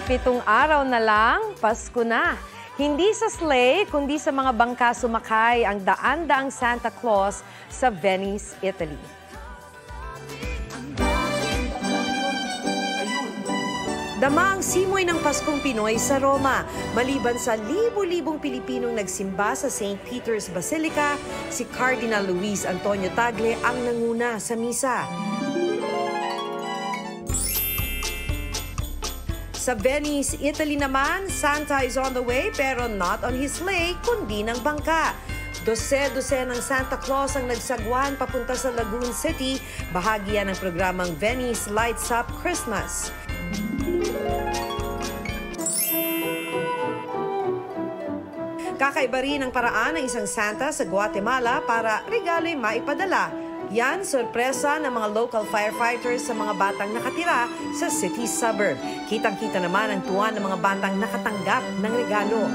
7 araw na lang, Pasko na. Hindi sa sleigh, kundi sa mga bangka sumakay ang daan-daang Santa Claus sa Venice, Italy. Dama ang simoy ng Paskong Pinoy sa Roma. Maliban sa libo-libong Pilipinong nagsimba sa St. Peter's Basilica, si Cardinal Luis Antonio Tagle ang nanguna sa misa. Sa Venice, Italy naman, Santa is on the way pero not on his sleigh, kundi ng bangka. Dose-dose ng Santa Claus ang nagsagwan papunta sa Lagoon City, bahagi yan ng programang Venice Lights Up Christmas. Kakaiba rin ang paraan ng isang Santa sa Guatemala para regalo'y maipadala. Yan, sorpresa ng mga local firefighters sa mga batang nakatira sa city suburb. Kitang-kita naman ang tuwa ng mga batang nakatanggap ng regalo.